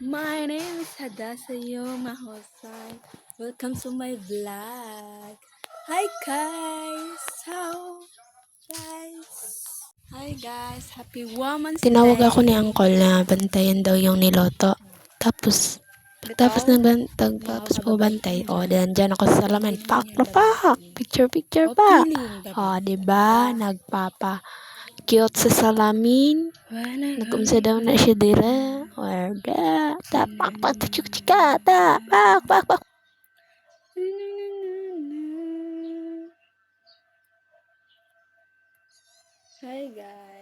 My name is Hadasayo Mahosai. Welcome to my vlog. Hi guys! Hi guys! Happy Women's Tinawag Day! ako ni Uncle na bantayan daw yung niloto. Tapos Bitaw, tapos po babay bantay. ka O, dyan. dyan ako sa salamin. Feeling Pak, niya pak, pak. babae. Picture, picture O pa. feeling O, babae. diba? Diba? Nagpapa-cute sa salamin. Wala, Nagkumsa daw na siya dira. Warda. Tapak, pak, tuchuk, chika. Tapak, pak, pak. Hi guys!